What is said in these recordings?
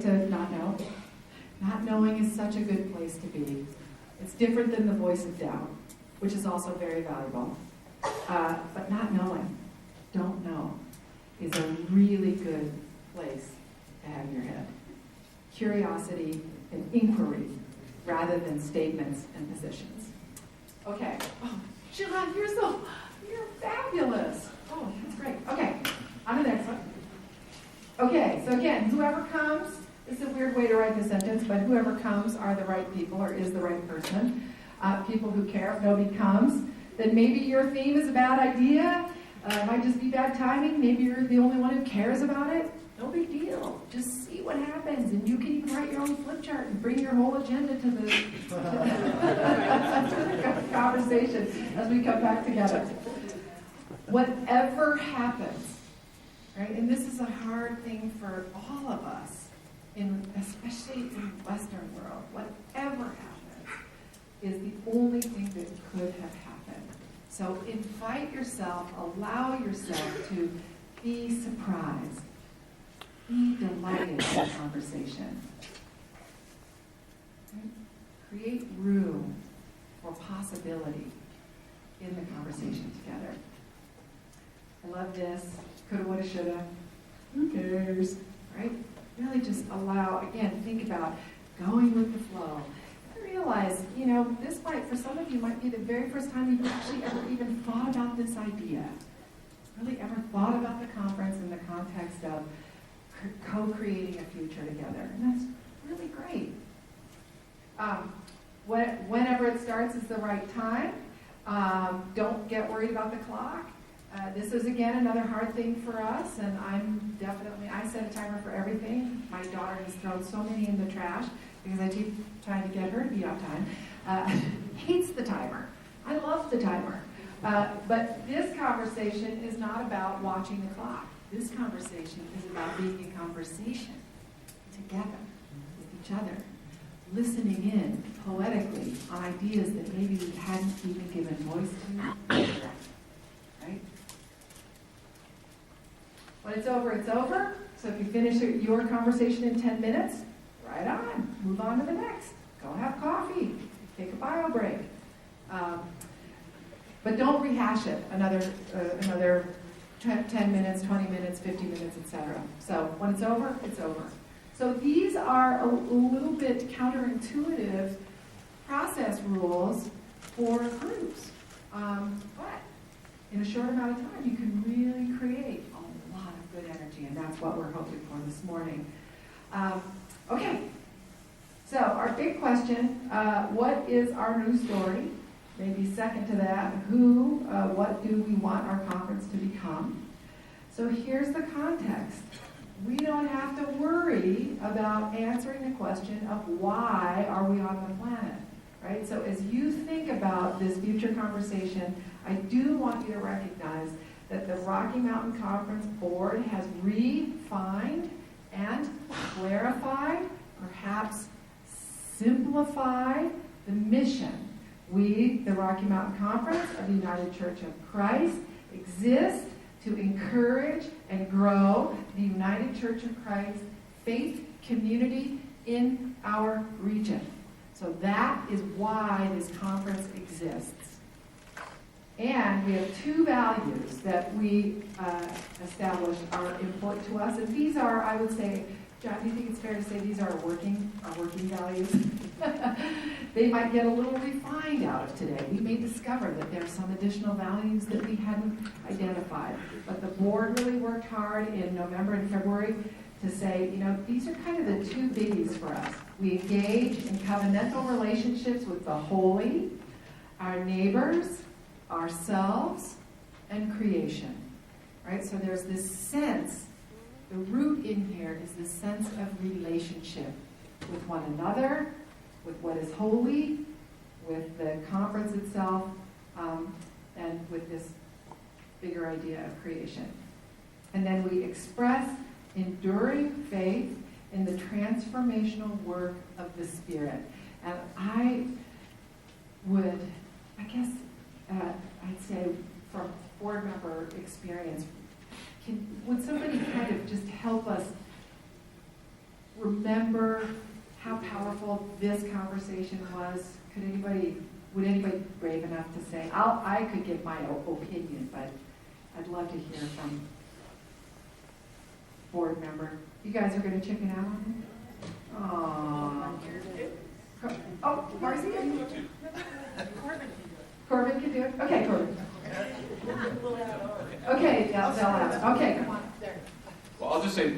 to not know. Not knowing is such a good place to be. It's different than the voice of doubt, which is also very valuable. But not knowing, don't know, is a really good place to have in your head. Curiosity and inquiry rather than statements and positions. Okay. Oh, John, you're fabulous. Oh, that's great. Okay, on to the next one. Okay, so again, whoever comes, this is a weird way to write the sentence, but whoever comes are the right people or is the right person. People who care. If nobody comes, then maybe your theme is a bad idea. It might just be bad timing. Maybe you're the only one who cares about it. No big deal. Just see what happens. And you can even write your own flip chart and bring your whole agenda to the conversation as we come back together. Whatever happens, right? And this is a hard thing for all of us, especially in the Western world. Whatever happens is the only thing that could have happened. So invite yourself, allow yourself to be surprised. Be delighted in the conversation. Right? Create room for possibility in the conversation together. I love this. Coulda, woulda, shoulda. Who cares? Right? Really just allow, again, think about going with the flow. I realize, this for some of you might be the very first time you've actually ever even thought about this idea. Really ever thought about the conference in the context of co-creating a future together. And that's really great. Whenever it starts is the right time. Don't get worried about the clock. This is, again, another hard thing for us, and I set a timer for everything. My daughter has thrown so many in the trash because I keep trying to get her to be on time. Hates the timer. I love the timer. But this conversation is not about watching the clock. This conversation is about being in conversation together with each other, listening in poetically on ideas that maybe we hadn't even given voice to. Right? When it's over, it's over. So if you finish your conversation in 10 minutes, right on. Move on to the next. Go have coffee. Take a bio break. But don't rehash it another 10 minutes, 20 minutes, 50 minutes, etc. So when it's over, it's over. So these are a little bit counterintuitive process rules for groups. But in a short amount of time, you can really create a lot of good energy, and that's what we're hoping for this morning. Okay, so our big question, what is our new story? Maybe second to that, what do we want our conference to become? So here's the context. We don't have to worry about answering the question of why are we on the planet, right? So as you think about this future conversation, I do want you to recognize that the Rocky Mountain Conference Board has refined and clarified, perhaps simplified the mission. We, the Rocky Mountain Conference of the United Church of Christ, exist to encourage and grow the United Church of Christ faith community in our region. So that is why this conference exists. And we have two values that we established are important to us. And these are, I would say, John, do you think it's fair to say these are our working values? They might get a little refined out of today. We may discover that there are some additional values that we hadn't identified. But the board really worked hard in November and February to say, these are kind of the two biggies for us. We engage in covenantal relationships with the holy, our neighbors, ourselves, and creation. Right? So there's this sense, the root in here is this sense of relationship with one another, with what is holy, with the conference itself, and with this bigger idea of creation. And then we express enduring faith in the transformational work of the Spirit. And I'd say from board member experience, would somebody kind of just help us remember how powerful this conversation was? Would anybody brave enough to say, I could give my opinion, but I'd love to hear from board member. You guys are going to chicken out on it? Oh, Marcy? Corbin can do it? Okay, Corbin. Okay, they'll ask. Okay, come on. There. Well, I'll just say,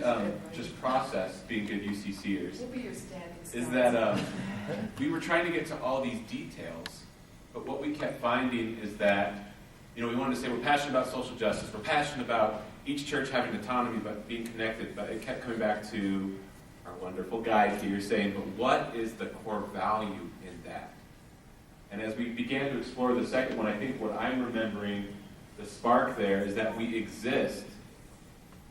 just process being good UCCers. We'll be your standing is that we were trying to get to all these details, but what we kept finding is that, we wanted to say we're passionate about social justice, we're passionate about each church having autonomy but being connected, but it kept coming back to our wonderful guide here saying, but what is the core value in that? And as we began to explore the second one, I think what I'm remembering, the spark there, is that we exist.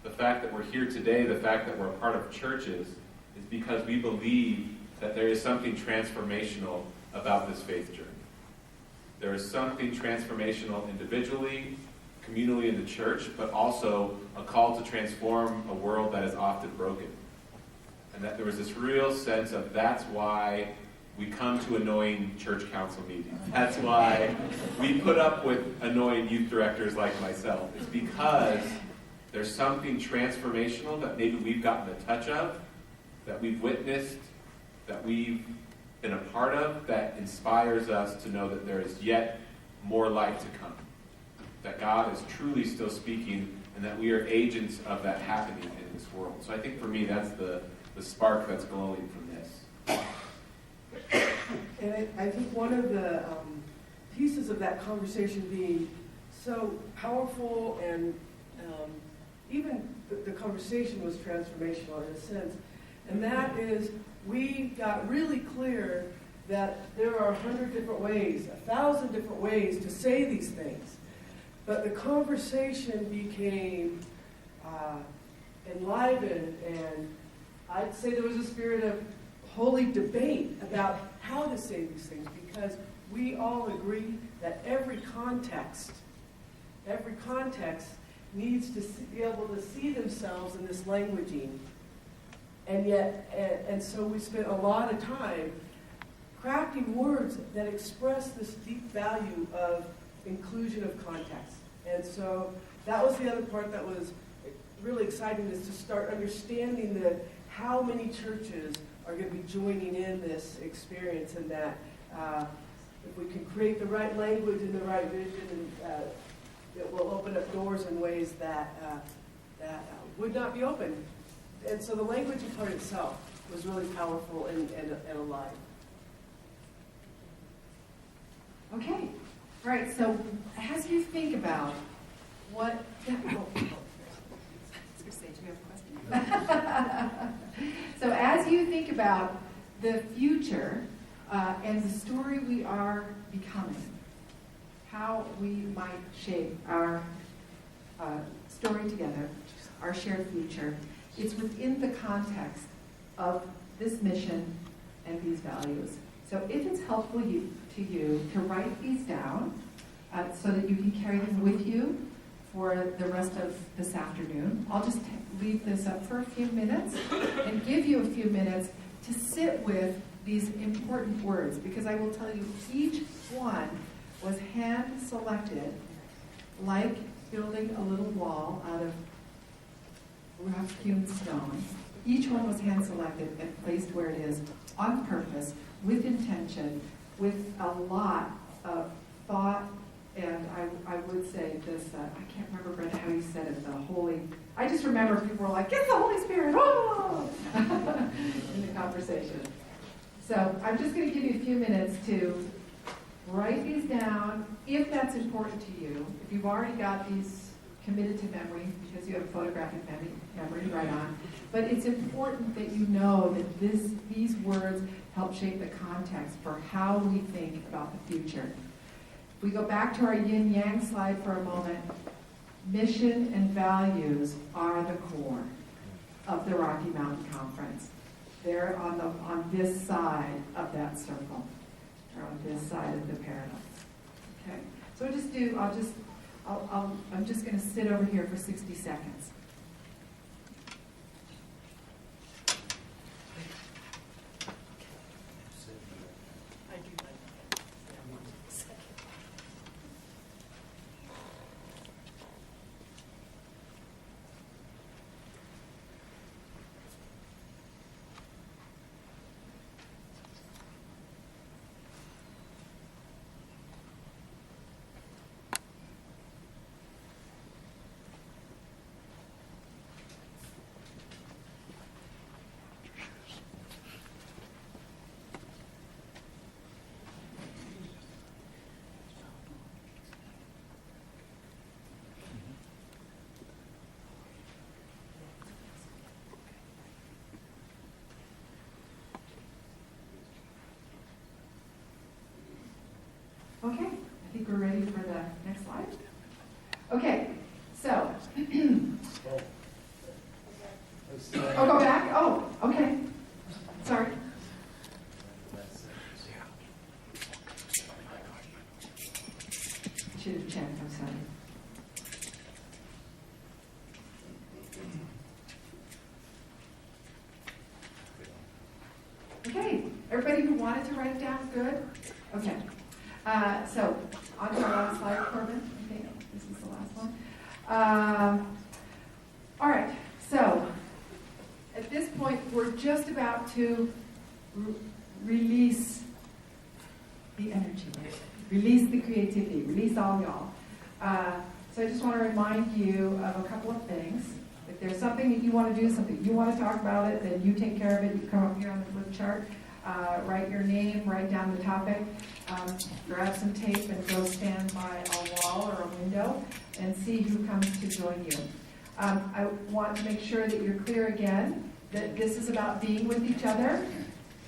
The fact that we're here today, the fact that we're a part of churches, is because we believe that there is something transformational about this faith journey. There is something transformational individually, communally in the church, but also a call to transform a world that is often broken. And that there was this real sense of that's why we come to annoying church council meetings. That's why we put up with annoying youth directors like myself. It's because there's something transformational that maybe we've gotten a touch of, that we've witnessed, that we've been a part of, that inspires us to know that there is yet more light to come. That God is truly still speaking, and that we are agents of that happening in this world. So I think for me, that's the spark that's glowing from this. And I think one of the pieces of that conversation being so powerful and even the conversation was transformational in a sense, and that is we got really clear that there are 100 different ways, 1,000 different ways to say these things. But the conversation became enlivened, and I'd say there was a spirit of holy debate about how to say these things, because we all agree that every context needs to be able to see themselves in this languaging. And so we spent a lot of time crafting words that express this deep value of inclusion of context. And so that was the other part that was really exciting, is to start understanding how many churches are going to be joining in this experience, and that if we can create the right language and the right vision, it will open up doors in ways that would not be open. And so the languaging part itself was really powerful and alive. Okay. All right. So as you think about what... So as you think about the future and the story we are becoming, how we might shape our story together, our shared future, it's within the context of this mission and these values. So if it's helpful to you to write these down so that you can carry them with you for the rest of this afternoon, I'll just leave this up for a few minutes and give you a few minutes to sit with these important words, because I will tell you each one was hand-selected, like building a little wall out of rough-hewn stone. Each one was hand-selected and placed where it is on purpose, with intention, with a lot of thought. And I would say this, I can't remember, Brenda, how you said it, the Holy... I just remember people were like, get the Holy Spirit, oh! in the conversation. So I'm just going to give you a few minutes to write these down, if that's important to you. If you've already got these committed to memory, because you have photographic memory right on. But it's important that you know that these words help shape the context for how we think about the future. If we go back to our yin-yang slide for a moment, mission and values are the core of the Rocky Mountain Conference. They're on this side of that circle, or on this side of the paradox. Okay, so I'm just going to sit over here for 60 seconds. Okay, I think we're ready for the next slide. Okay, so. Oh, go back? Oh, okay. Sorry. Should have checked, I'm sorry. Okay, everybody who wanted to write down, good? Okay. So, on to our last slide, Corbin. Okay, this is the last one. All right, so at this point, we're just about to release the energy, release the creativity, release all y'all. So I just want to remind you of a couple of things. If there's something that you want to do, something you want to talk about it, then you take care of it. You come up here on the flip chart, write your name, write down the topic, grab some tape and go stand by a wall or a window and see who comes to join you. I want to make sure that you're clear again that this is about being with each other.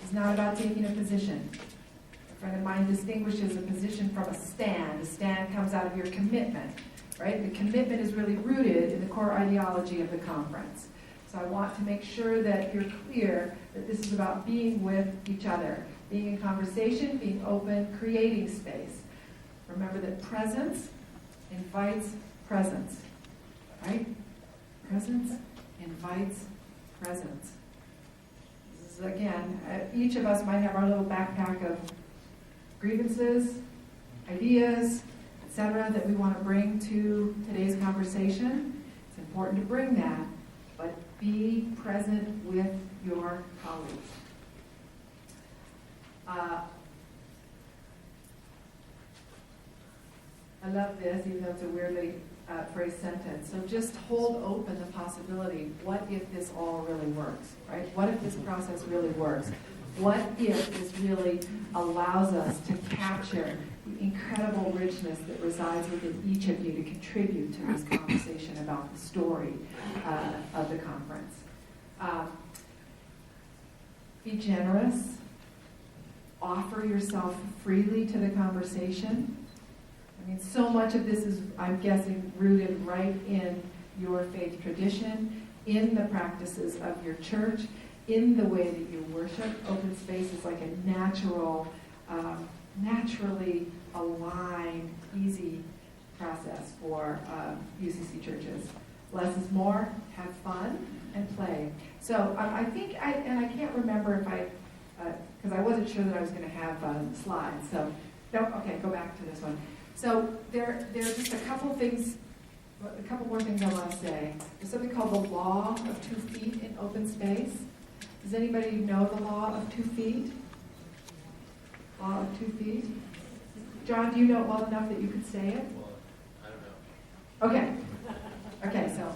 It's not about taking a position. A friend of mine distinguishes a position from a stand. A stand comes out of your commitment, right? The commitment is really rooted in the core ideology of the conference. So I want to make sure that you're clear that this is about being with each other, being in conversation, being open, creating space. Remember that presence invites presence, right? Presence invites presence. This is, again, each of us might have our little backpack of grievances, ideas, etc., that we want to bring to today's conversation. It's important to bring that, but be present with your colleagues. I love this, even though it's a weirdly phrased sentence. So just hold open the possibility, what if this all really works, right? What if this process really works? What if this really allows us to capture the incredible richness that resides within each of you to contribute to this conversation about the story of the conference? Be generous. Offer yourself freely to the conversation. I mean, so much of this is, I'm guessing, rooted right in your faith tradition, in the practices of your church, in the way that you worship. Open space is like a natural, naturally aligned, easy process for UCC churches. Less is more, have fun, and play. So I think, and I can't remember if I, because I wasn't sure that I was going to have slides. So, no, okay, go back to this one. So there are just a couple things, a couple more things I want to say. There's something called the law of 2 feet in open space. Does anybody know the law of 2 feet? Law of 2 feet? John, do you know it well enough that you could say it? Well, I don't know. Okay. Okay, so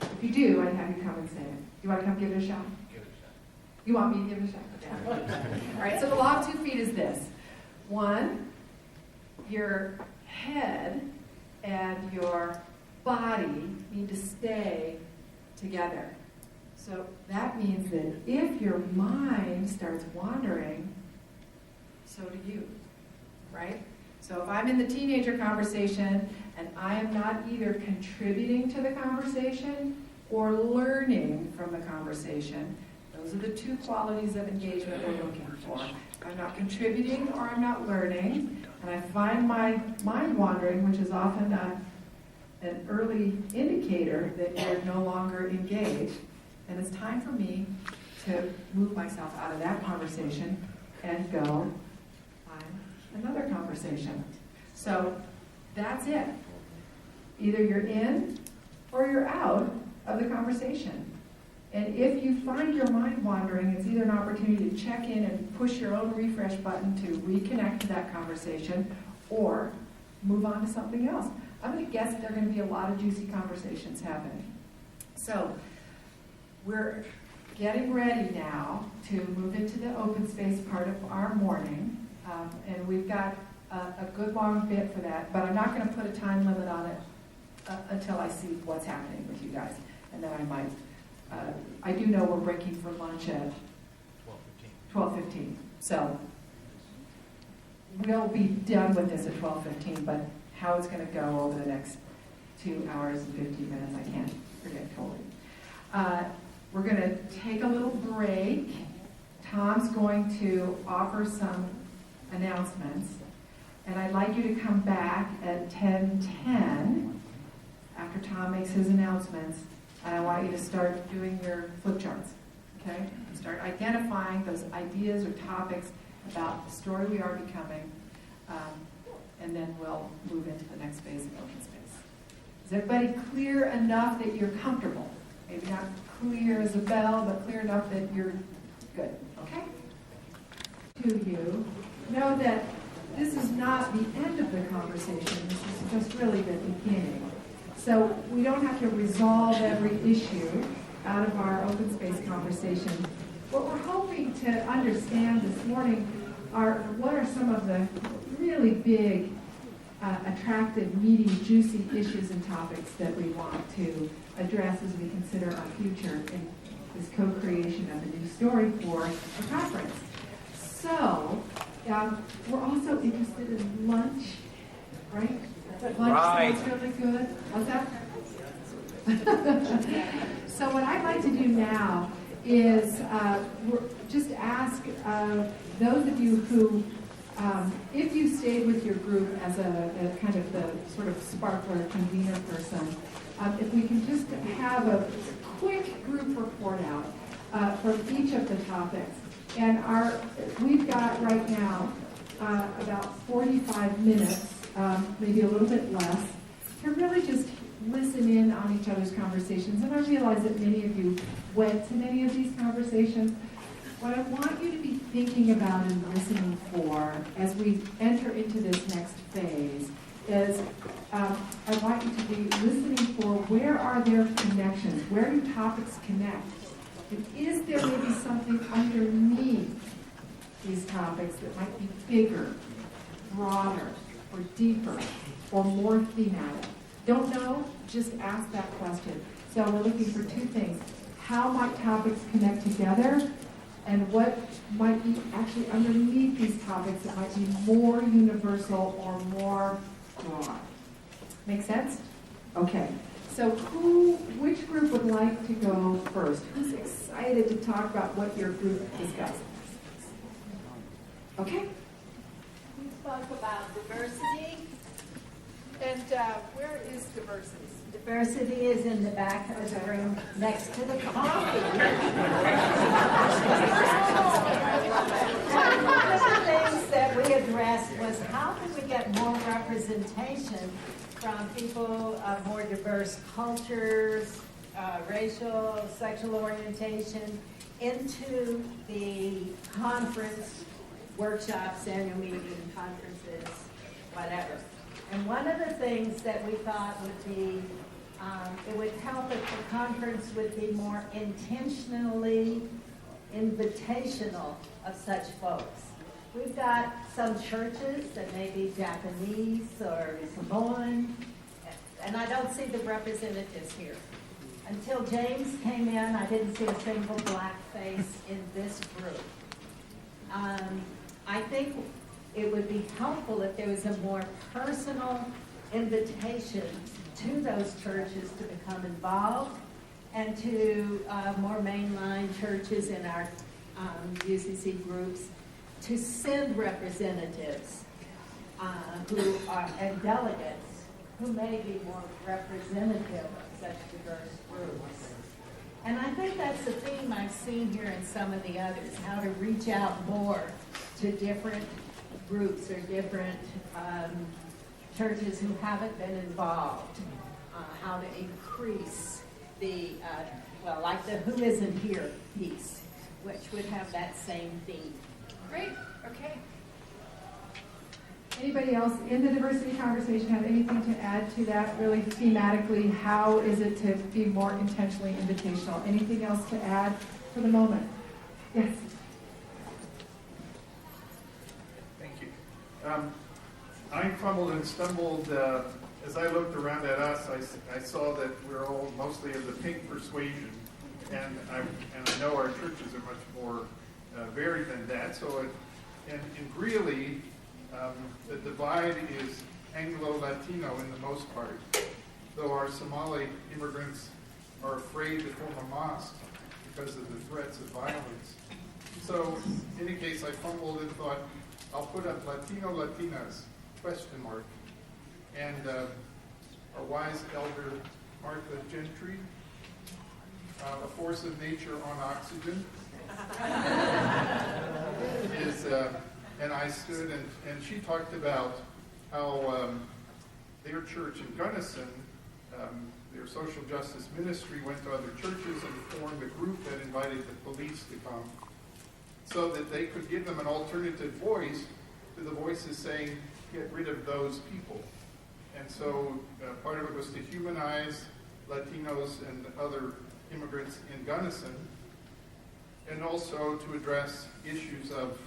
if you do, I'd have you come and say it. You want to come give it a shot? Give it a shot. You want me to give it a shot? Okay. All right, so the law of 2 feet is this. 1, your head and your body need to stay together. So that means that if your mind starts wandering, so do you, right? So if I'm in the teenager conversation and I am not either contributing to the conversation or learning from the conversation, those are the 2 qualities of engagement we're looking for. I'm not contributing or I'm not learning, and I find my mind wandering, which is often an early indicator that you're no longer engaged, and it's time for me to move myself out of that conversation and go find another conversation. So that's it. Either you're in or you're out of the conversation. And if you find your mind wandering, it's either an opportunity to check in and push your own refresh button to reconnect to that conversation or move on to something else. I'm going to guess that there are going to be a lot of juicy conversations happening. So we're getting ready now to move into the open space part of our morning. And we've got a good long bit for that, but I'm not going to put a time limit on it until I see what's happening with you guys. And then I might... I do know we're breaking for lunch at 12:15. So we'll be done with this at 12:15, but how it's going to go over the next 2 hours and 50 minutes, I can't predict totally. We're going to take a little break. Tom's going to offer some announcements, and I'd like you to come back at 10:10 after Tom makes his announcements, and I want you to start doing your flip charts, okay? Start identifying those ideas or topics about the story we are becoming, and then we'll move into the next phase of open space. Is everybody clear enough that you're comfortable? Maybe not clear as a bell, but clear enough that you're good, okay? To you, know that this is not the end of the conversation. This is just really the beginning. So we don't have to resolve every issue out of our open space conversation. What we're hoping to understand this morning are what are some of the really big, attractive, meaty, juicy issues and topics that we want to address as we consider our future in this co-creation of a new story for the conference. So, we're also interested in lunch, right? Lunch sounds really good. What's that? So what I'd like to do now is just ask those of you who, if you stayed with your group as a kind of the sort of sparkler convener person, if we can just have a quick group report out for each of the topics. And we've got right now about 45 minutes, maybe a little bit less, to really just listen in on each other's conversations. And I realize that many of you went to many of these conversations. What I want you to be thinking about and listening for as we enter into this next phase is I want you to be listening for where are there connections, where do topics connect, and is there maybe something underneath these topics that might be bigger, broader, or deeper, or more thematic. Don't know? Just ask that question. So we're looking for two things. How might topics connect together? And what might be actually underneath these topics that might be more universal or more broad? Make sense? Okay. So which group would like to go first? Who's excited to talk about what your group discussed? Okay. We spoke about diversity. And where is diversity? Diversity is in the back of the room next to the coffee. And one of the things that we addressed was how can we get more representation from people of more diverse cultures, racial, sexual orientation, into the conference, workshops, annual meeting, conferences, whatever. And one of the things that we thought would be, it would help if the conference would be more intentionally invitational of such folks. We've got some churches that may be Japanese or Samoan, and I don't see the representatives here. Until James came in, I didn't see a single black face in this group. I think it would be helpful if there was a more personal invitation to those churches to become involved, and to more mainline churches in our UCC groups to send representatives who are, and delegates who may be more representative of such diverse groups. And I think that's the theme I've seen here in some of the others, how to reach out more to different groups or different churches who haven't been involved, how to increase the, like the who isn't here piece, which would have that same theme. Great, okay. Anybody else in the diversity conversation have anything to add to that, really thematically? How is it to be more intentionally invitational? Anything else to add for the moment? Yes. Thank you. I fumbled and stumbled as I looked around at us. I saw that we're all mostly of the pink persuasion, and I know our churches are much more varied than that. So, and really, the divide is Anglo-Latino in the most part, though our Somali immigrants are afraid to form a mosque because of the threats of violence. So, in any case, I fumbled and thought, I'll put up Latino Latinas, ? And our wise elder, Martha Gentry, a force of nature on oxygen, and I stood and she talked about how their church in Gunnison, their social justice ministry, went to other churches and formed a group that invited the police to come so that they could give them an alternative voice to the voices saying, get rid of those people. And so part of it was to humanize Latinos and other immigrants in Gunnison, and also to address issues of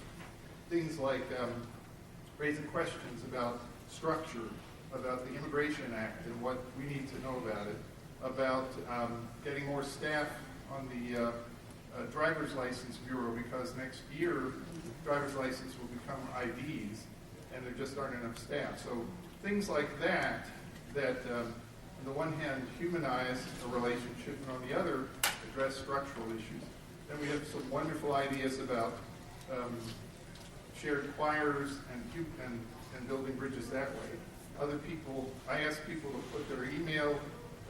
things like raising questions about structure, about the Immigration Act and what we need to know about it, about getting more staff on the driver's license bureau, because next year driver's license will become IDs and there just aren't enough staff. So things like that on the one hand humanize a relationship and on the other address structural issues. Then we have some wonderful ideas about shared choirs and building bridges that way. Other people, I asked people to put their email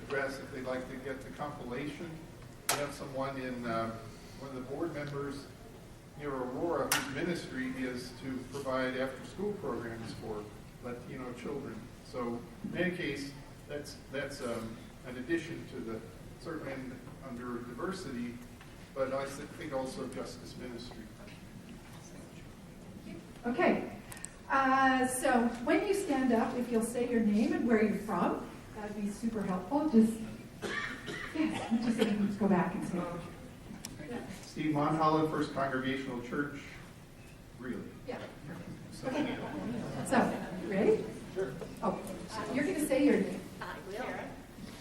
address if they'd like to get the compilation. We have someone in one of the board members near Aurora whose ministry is to provide after-school programs for Latino children. So in any case, that's an addition to the certainly under diversity, but I think also justice ministry. Okay. So when you stand up, if you'll say your name and where you're from, that'd be super helpful. Just so you can just go back and say. Steve Monholland, First Congregational Church. Really? Yeah. Okay. So, ready? Sure. Oh, you're going to say your name. I will.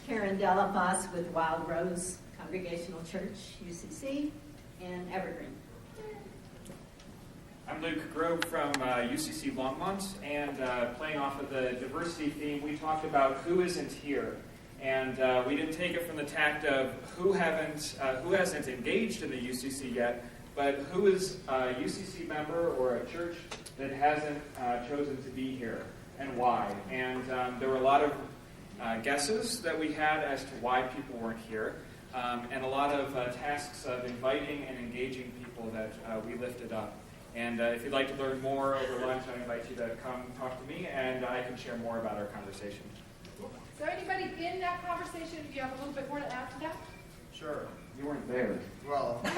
Karen Delafos with Wild Rose Congregational Church, UCC, in Evergreen. I'm Luke Grove from UCC Longmont, and playing off of the diversity theme, we talked about who isn't here. And we didn't take it from the tact of who hasn't engaged in the UCC yet, but who is a UCC member or a church that hasn't chosen to be here, and why. And there were a lot of guesses that we had as to why people weren't here, and a lot of tasks of inviting and engaging people that we lifted up. And if you'd like to learn more over lunch, I invite you to come talk to me, and I can share more about our conversation. Is there anybody in that conversation? Do you have a little bit more to add to that? Sure. You weren't there. Well, So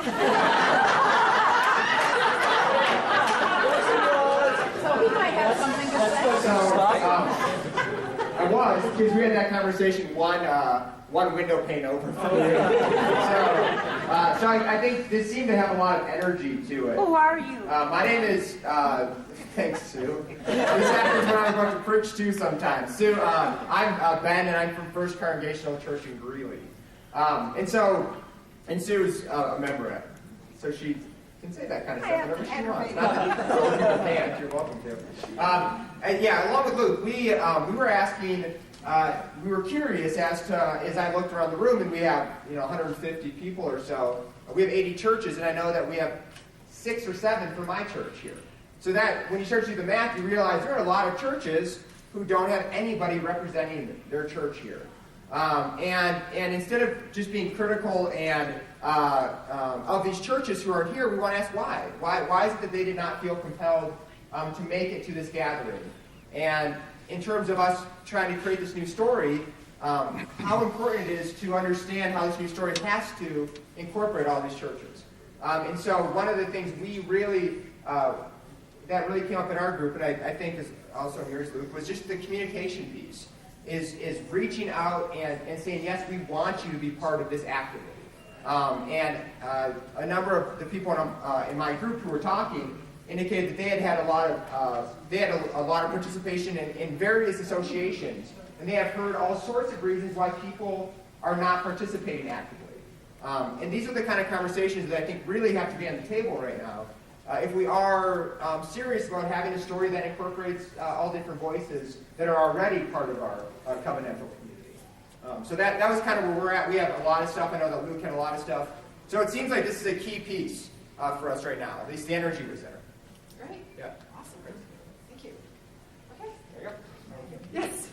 he might have something to say. so I was, because we had that conversation one window pane over from you. So I think this seemed to have a lot of energy to it. Who are you? My name is, thanks, Sue. This happens when I'm about to preach too sometimes. Sue, I'm Ben, and I'm from First Congregational Church in Greeley. And Sue's a member of it. So she can say that kind of stuff whenever she wants. Not that other people can't, you're welcome to. And yeah, along with Luke, we were asking, we were curious as I looked around the room, and we have 150 people or so. We have 80 churches, and I know that we have 6 or 7 from my church here. So that when you start to do the math, you realize there are a lot of churches who don't have anybody representing their church here. And instead of just being critical and of these churches who are here, we want to ask why. Why is it that they did not feel compelled to make it to this gathering? And in terms of us trying to create this new story, how important it is to understand how this new story has to incorporate all these churches. And so one of the things we really, that really came up in our group, and I think is also in yours, Luke, was just the communication piece. Is reaching out and saying, yes, we want you to be part of this actively. And a number of the people in my group who were talking indicated that they had a lot of participation in various associations, and they have heard all sorts of reasons why people are not participating actively. And these are the kind of conversations that I think really have to be on the table right now. if we are serious about having a story that incorporates all different voices that are already part of our covenantal community. So that was kind of where we're at. We have a lot of stuff. I know that Luke had a lot of stuff. So it seems like this is a key piece for us right now. At least the energy was there. Great. Yeah. Awesome. Thank you. Okay. There you go. Yes.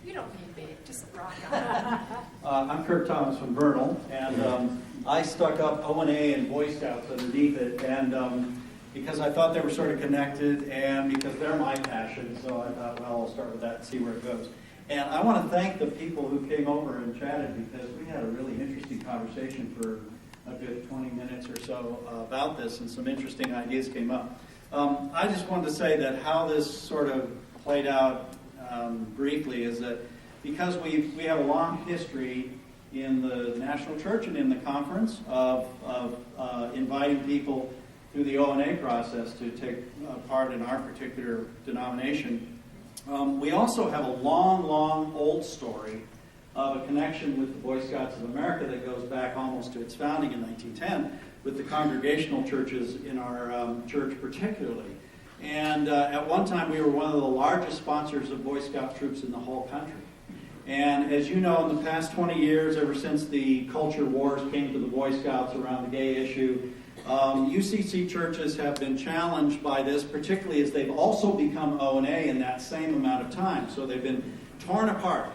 You don't need me. Just rock on. I'm Kurt Thomas from Vernal, and I stuck up O&A and Boy Scouts underneath it, and because I thought they were sort of connected, and because they're my passion, so I thought, well, I'll start with that and see where it goes. And I want to thank the people who came over and chatted, because we had a really interesting conversation for a good 20 minutes or so about this, and some interesting ideas came up. I just wanted to say that how this sort of played out briefly is that because we have a long history in the National Church and in the conference of inviting people through the O&A process to take part in our particular denomination, we also have a long, long old story of a connection with the Boy Scouts of America that goes back almost to its founding in 1910 with the congregational churches in our church particularly. And at one time we were one of the largest sponsors of Boy Scout troops in the whole country. And as you know, in the past 20 years, ever since the culture wars came to the Boy Scouts around the gay issue, UCC churches have been challenged by this, particularly as they've also become O&A in that same amount of time. So they've been torn apart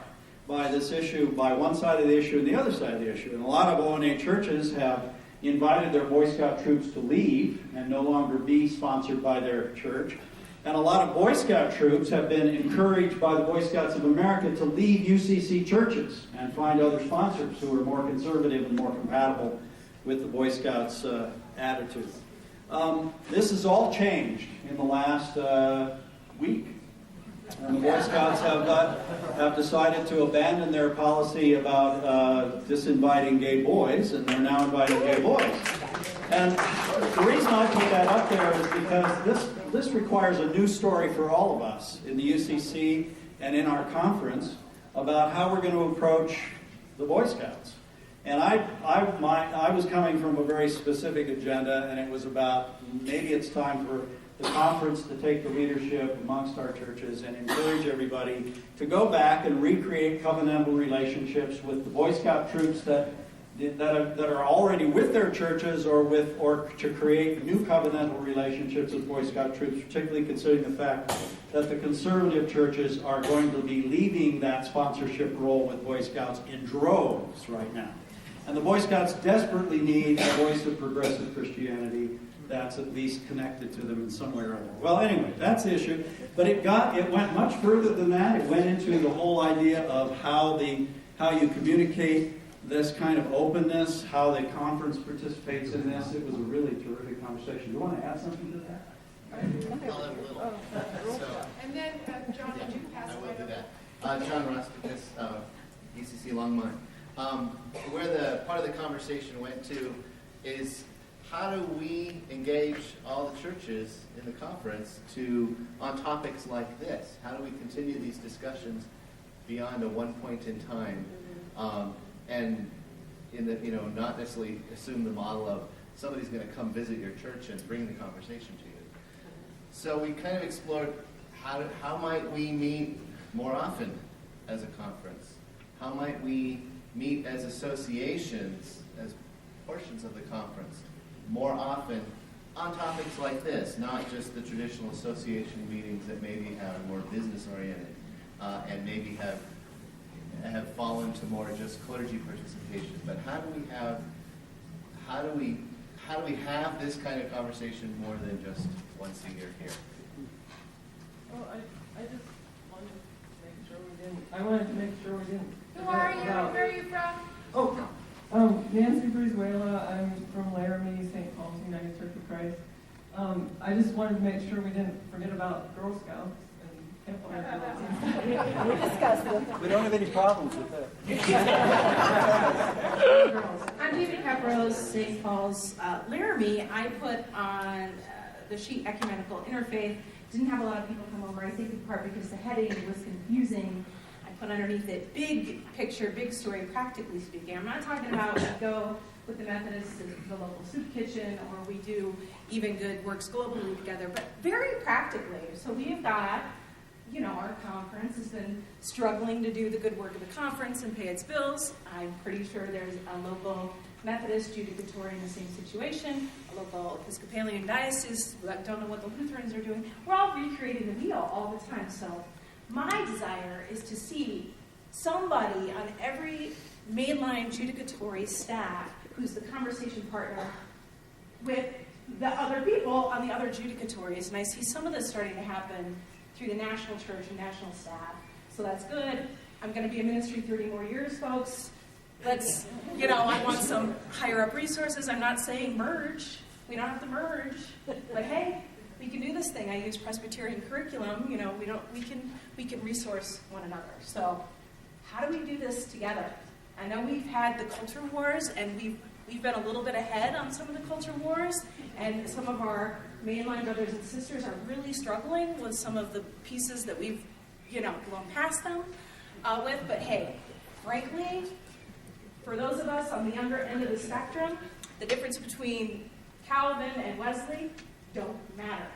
by this issue, by one side of the issue and the other side of the issue. And a lot of O&A churches have invited their Boy Scout troops to leave and no longer be sponsored by their church. And a lot of Boy Scout troops have been encouraged by the Boy Scouts of America to leave UCC churches and find other sponsors who are more conservative and more compatible with the Boy Scouts' attitude. This has all changed in the last week. And the Boy Scouts have decided to abandon their policy about disinviting gay boys, and they're now inviting gay boys. And the reason I put that up there is because this requires a new story for all of us in the UCC and in our conference about how we're going to approach the Boy Scouts. And I was coming from a very specific agenda, and it was about maybe it's time for the conference to take the leadership amongst our churches and encourage everybody to go back and recreate covenantal relationships with the Boy Scout troops that are already with their churches, or to create new covenantal relationships with Boy Scout troops, particularly considering the fact that the conservative churches are going to be leaving that sponsorship role with Boy Scouts in droves right now. And the Boy Scouts desperately need a voice of progressive Christianity that's at least connected to them in some way or other. Well, anyway, that's the issue. But it went much further than that. It went into the whole idea of how you communicate this kind of openness, how the conference participates in this. It was a really terrific conversation. Do you want to add something to that? I'll add a little. So, And then, John, would you pass I it will right do over? that. John Rostikas, ECC Longmont. Where the part of the conversation went to is how do we engage all the churches in the conference on topics like this? How do we continue these discussions beyond a one point in time? And not necessarily assume the model of somebody's going to come visit your church and bring the conversation to you. So we kind of explored how might we meet more often as a conference? How might we meet as associations, as portions of the conference, more often on topics like this, not just the traditional association meetings that maybe are more business-oriented and maybe have fallen to more just clergy participation. But how do we have this kind of conversation more than just once a year here? Well, I just wanted to make sure we didn't. Who are you? Where are you from? Nancy Brizuela. I'm from Laramie, St. Paul's United Church of Christ. I just wanted to make sure we didn't forget about Girl Scouts and campfire girls. We discussed them. We don't have any problems with that. I'm David Caprose, St. Paul's Laramie. I put on the sheet Ecumenical Interfaith. Didn't have a lot of people come over, I think in part because the heading was confusing. I put underneath it big picture, big story, practically speaking. I'm not talking about we go with the Methodists and the local soup kitchen, or we do Even Good Works globally together, but very practically. So we have got, our conference has been struggling to do the good work of the conference and pay its bills. I'm pretty sure there's a local Methodist judicatory in the same situation, a local Episcopalian diocese that don't know what the Lutherans are doing. We're all recreating the wheel all the time. So my desire is to see somebody on every mainline judicatory staff who's the conversation partner with the other people on the other judicatories. And I see some of this starting to happen through the national church and national staff. So that's good. I'm going to be in ministry 30 more years, folks. Let's, I want some higher up resources. I'm not saying merge. We don't have to merge. But hey, we can do this thing. I use Presbyterian curriculum. We can resource one another. So how do we do this together? I know we've had the culture wars, and we've been a little bit ahead on some of the culture wars, and some of our mainline brothers and sisters are really struggling with some of the pieces that we've, blown past them with. But hey, frankly, for those of us on the younger end of the spectrum, the difference between Calvin and Wesley don't matter.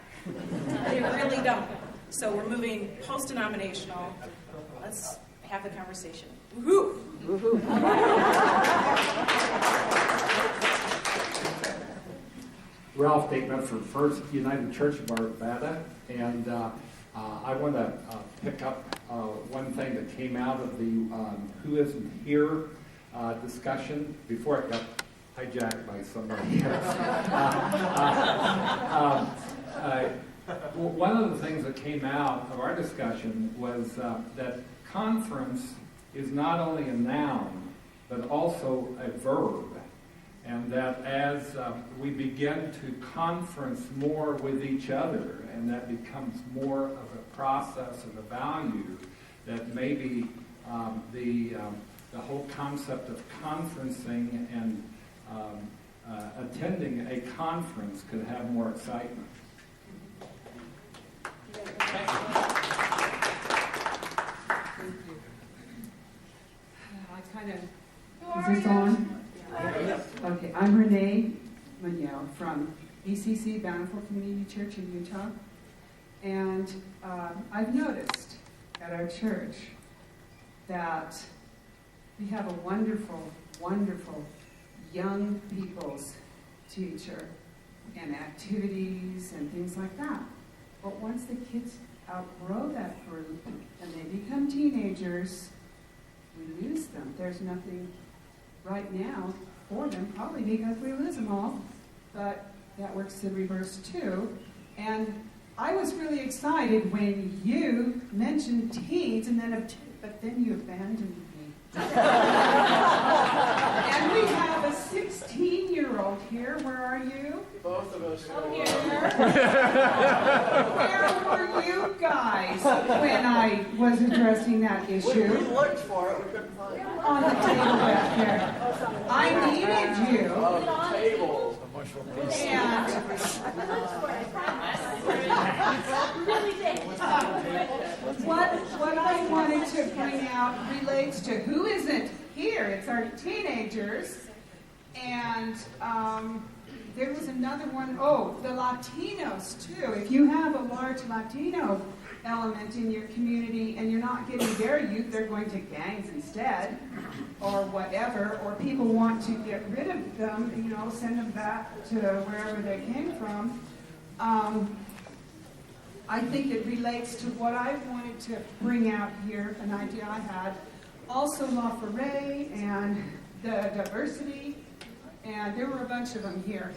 They really don't. So we're moving post-denominational. Let's have the conversation. Woohoo! Woohoo! Ralph Dickman from First United Church of Arvada, and I want to pick up one thing that came out of the Who Isn't Here discussion before it got hijacked by somebody else. One of the things that came out of our discussion was that conference is not only a noun, but also a verb. And that as we begin to conference more with each other, and that becomes more of a process of a value, that maybe the whole concept of conferencing and attending a conference could have more excitement. Is this on? Okay, I'm Renee Munoz from ECC Bountiful Community Church in Utah. And I've noticed at our church that we have a wonderful, wonderful young people's teacher and activities and things like that. But once the kids outgrow that group and they become teenagers, we lose them. There's nothing right now for them, probably because we lose them all, but that works in reverse too. And I was really excited when you mentioned teens, but then you abandoned me. And we have a 16-year-old here. Where are you? Both of us. Oh, here. Where were you guys when I was addressing that issue? We looked for it. We couldn't find it. On the table back there. I needed you. On the table. What I wanted to bring out relates to who isn't here. It's our teenagers. And there was another one. Oh, the Latinos, too. If you have a large Latino element in your community and you're not getting their youth, they're going to gangs instead or whatever, or people want to get rid of them, send them back to wherever they came from. I think it relates to what I wanted to bring out here, an idea I had. Also La Foret and the diversity, and there were a bunch of them here.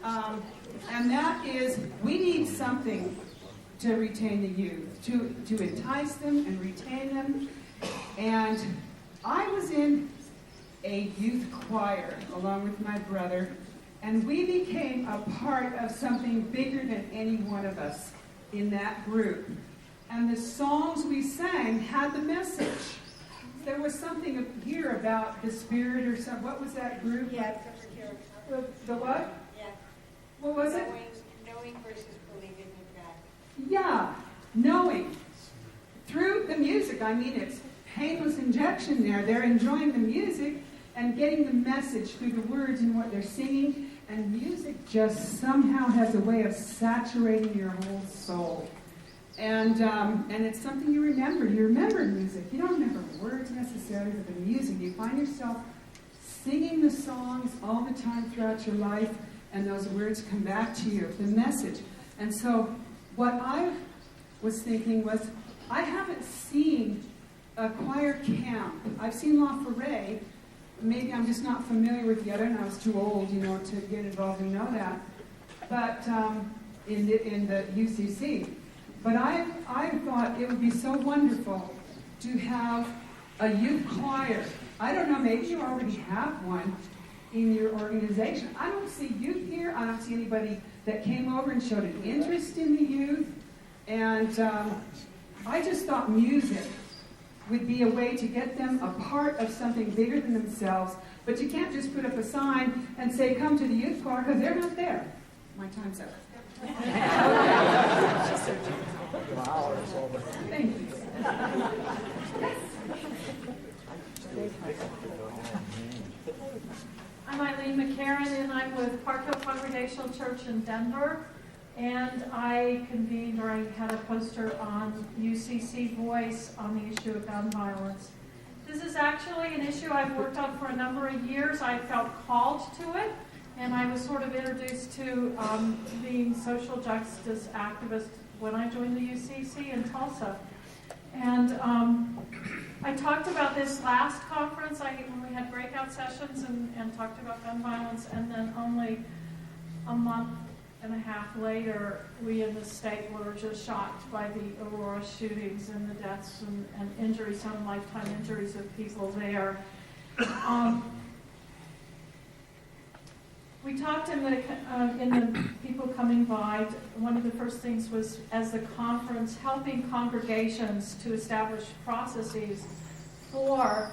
And that is, we need something to retain the youth, to entice them and retain them. And I was in a youth choir along with my brother, and we became a part of something bigger than any one of us in that group. And the songs we sang had the message. There was something up here about the spirit or something. What was that group? Yeah, the what? Yeah. What was it? Knowing versus believing in God. Yeah, knowing. Through the music, it's painless injection there. They're enjoying the music, and getting the message through the words and what they're singing. And music just somehow has a way of saturating your whole soul. And it's something you remember. You remember music. You don't remember words necessarily, but the music. You find yourself singing the songs all the time throughout your life, and those words come back to you, the message. And so what I was thinking was, I haven't seen a choir camp. I've seen La Foret. Maybe I'm just not familiar with the other, and I was too old, to get involved and know that. But in the UCC. But I thought it would be so wonderful to have a youth choir. I don't know, maybe you already have one in your organization. I don't see youth here. I don't see anybody that came over and showed an interest in the youth. And I just thought music would be a way to get them a part of something bigger than themselves. But you can't just put up a sign and say, come to the youth choir, because they're not there. My time's up. Thank you. I'm Eileen McCarran, and I'm with Park Hill Congregational Church in Denver. And I convened, or I had a poster on UCC Voice on the issue of gun violence. This is actually an issue I've worked on for a number of years. I felt called to it, and I was sort of introduced to being social justice activist when I joined the UCC in Tulsa. And I talked about this last conference when we had breakout sessions and talked about gun violence, and then only a month and a half later, we in the state were just shocked by the Aurora shootings and the deaths and injuries, some lifetime injuries of people there. We talked in the people coming by. One of the first things was, as the conference, helping congregations to establish processes for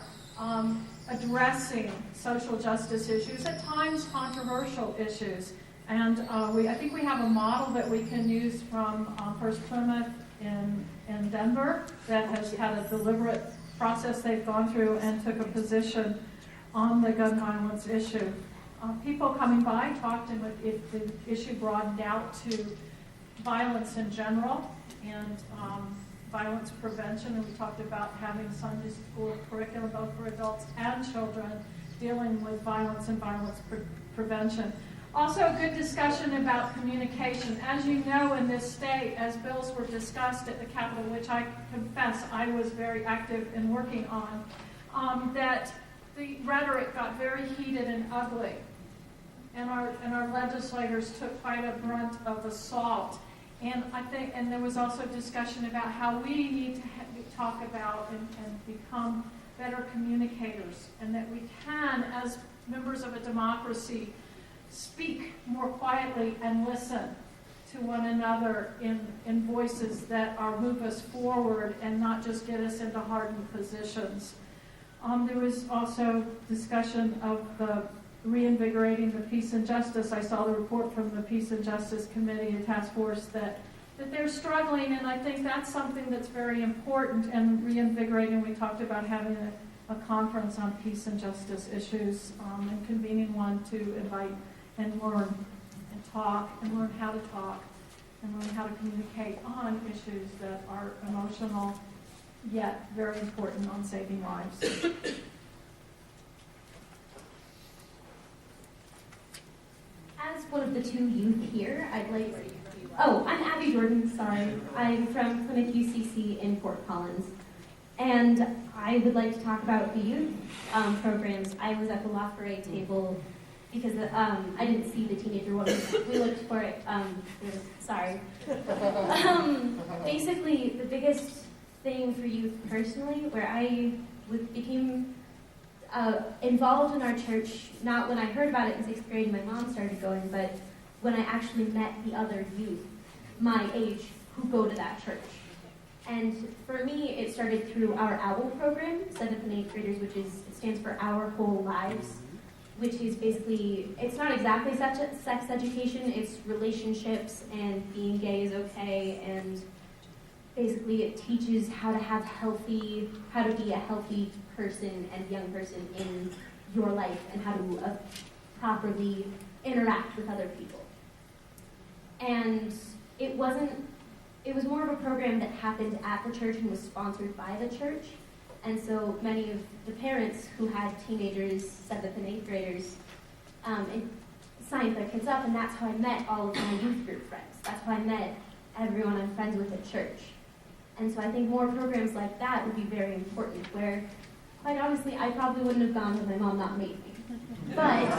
addressing social justice issues, at times controversial issues. And I think we have a model that we can use from First Plymouth in Denver that has had a deliberate process they've gone through and took a position on the gun violence issue. People coming by talked, and if the issue broadened out to violence in general and violence prevention, and we talked about having Sunday school curriculum both for adults and children dealing with violence and violence prevention. Also, a good discussion about communication. As you know, in this state, as bills were discussed at the Capitol, which I confess I was very active in working on, that the rhetoric got very heated and ugly. And our legislators took quite a brunt of assault. And and there was also discussion about how we need to talk about and become better communicators, and that we can, as members of a democracy, speak more quietly and listen to one another in voices that move us forward and not just get us into hardened positions. There was also discussion of the reinvigorating the peace and justice. I saw the report from the Peace and Justice Committee, a task force that they're struggling, and I think that's something that's very important and reinvigorating. We talked about having a conference on peace and justice issues and convening one to invite and learn and talk and learn how to talk and learn how to communicate on issues that are emotional yet very important on saving lives. As one of the two youth here, I'd like to... Oh, I'm Abby Jordan, sorry. I'm from Plymouth UCC in Fort Collins. And I would like to talk about the youth programs. I was at the La Foret table because I didn't see the teenager one. We looked for it. Sorry. Basically, the biggest thing for youth personally, where I became involved in our church, not when I heard about it in 6th grade and my mom started going, but when I actually met the other youth my age who go to that church. And for me, it started through our OWL program, 7th and 8th graders, which stands for Our Whole Lives, which is basically, it's not exactly sex education, it's relationships and being gay is okay, and basically it teaches how to be a healthy person and young person in your life and how to properly interact with other people. And it was more of a program that happened at the church and was sponsored by the church. And so many of the parents who had teenagers, 7th and 8th graders, signed their kids up, and that's how I met all of my youth group friends. That's how I met everyone I'm friends with at church. And so I think more programs like that would be very important, where, quite honestly, I probably wouldn't have gone had my mom not made me. But,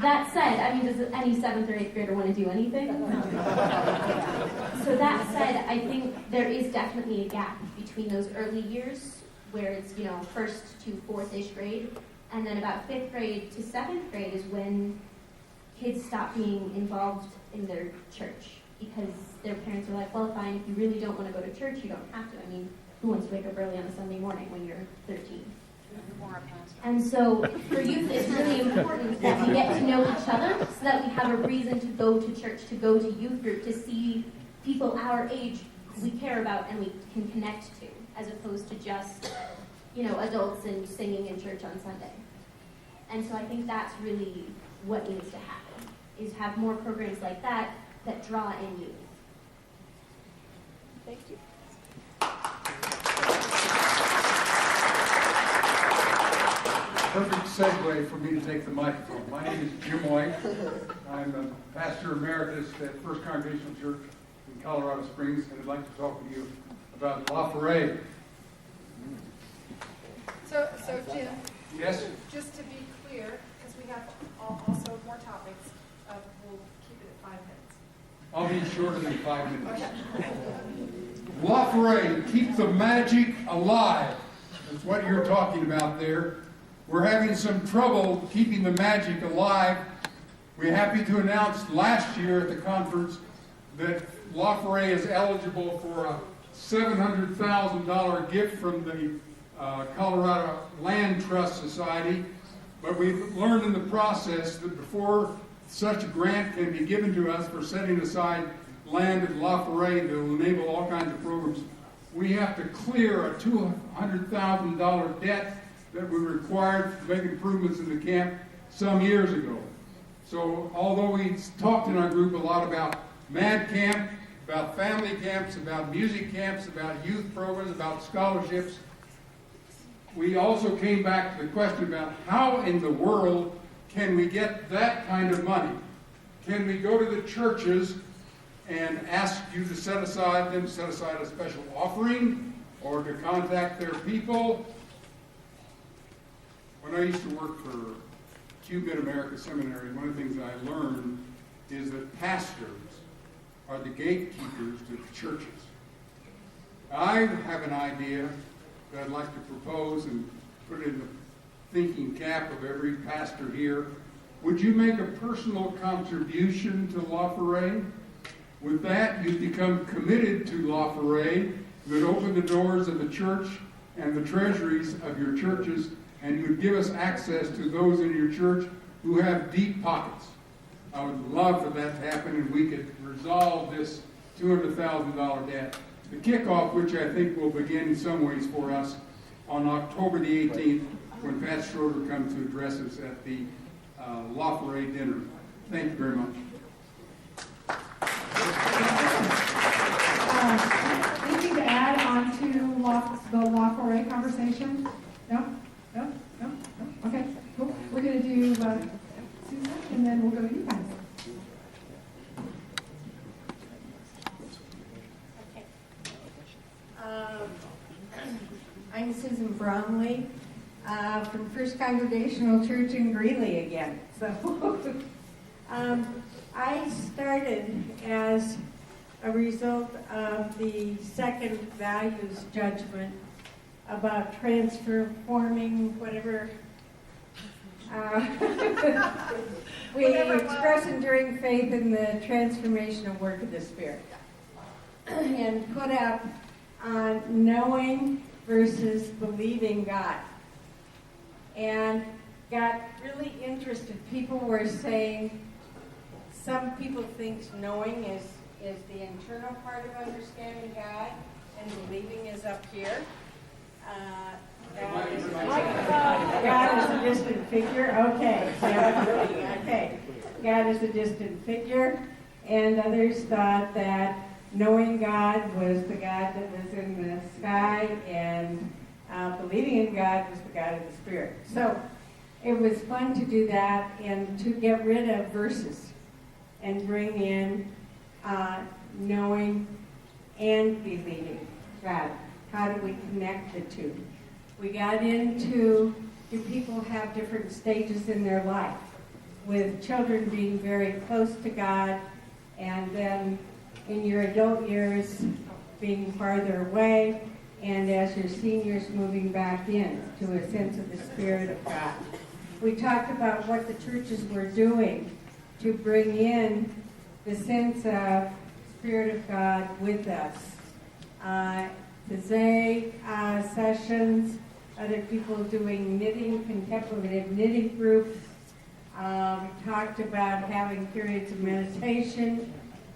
that said, I mean, does any 7th or 8th grader want to do anything? So that said, I think there is definitely a gap between those early years, where it's, 1st to 4th-ish grade, and then about 5th grade to 7th grade is when kids stop being involved in their church, because their parents are like, well, fine, if you really don't want to go to church, you don't have to. I mean, who wants to wake up early on a Sunday morning when you're 13? And so for youth, it's really important that we get to know each other so that we have a reason to go to church, to go to youth group, to see people our age who we care about and we can connect to, as opposed to just, adults and singing in church on Sunday. And so I think that's really what needs to happen, is have more programs like that that draw in youth. Thank you. Perfect segue for me to take the microphone. My name is Jim White. I'm a pastor emeritus at First Congregational Church in Colorado Springs, and I'd like to talk with you about La Foret. So Jim. Yes? Just to be clear, because we have also more topics, we'll keep it at 5 minutes. I'll be shorter than 5 minutes. La Foret, keep the magic alive. That's what you're talking about there. We're having some trouble keeping the magic alive. We're happy to announce last year at the conference that La Foret is eligible for a $700,000 gift from the Colorado Land Trust Society. But we've learned in the process that before such a grant can be given to us for setting aside land at La Foret that will enable all kinds of programs, we have to clear a $200,000 debt that we required to make improvements in the camp some years ago. So although we talked in our group a lot about MAD camp, about family camps, about music camps, about youth programs, about scholarships, we also came back to the question about how in the world can we get that kind of money? Can we go to the churches and ask you to set aside a special offering or to contact their people? When I used to work for Cuban America Seminary, one of the things I learned is that pastors are the gatekeepers to the churches. I have an idea that I'd like to propose and put in the thinking cap of every pastor here. Would you make a personal contribution to La Foret? With that, you'd become committed to La Foret. You would open the doors of the church and the treasuries of your churches, and you would give us access to those in your church who have deep pockets. I would love for that to happen, and we could resolve this $200,000 debt. The kickoff, which I think will begin in some ways for us, on October the 18th, when Pat Schroeder comes to address us at the La Foret dinner. Thank you very much. Anything to add on to the La Foret conversation? No? Okay, cool. We're going to do Susan, and then we'll go to you guys. I'm Susan Bromley from First Congregational Church in Greeley again. So I started as a result of the second values judgment about transforming whatever we express enduring faith in the transformational work of the Spirit, and put up knowing versus believing God. And got really interested. People were saying some people think knowing is the internal part of understanding God, and believing is up here. God is a distant figure. Okay. Yeah. Okay. God is a distant figure. And others thought that knowing God was the God that was in the sky, and believing in God was the God of the Spirit. So it was fun to do that and to get rid of verses and bring in knowing and believing God. How do we connect the two? We got into, do people have different stages in their life? With children being very close to God, and then in your adult years being farther away, and as your seniors moving back in to a sense of the Spirit of God. We talked about what the churches were doing to bring in the sense of Spirit of God with us. The Zay sessions, other people doing knitting, contemplative knitting groups. We talked about having periods of meditation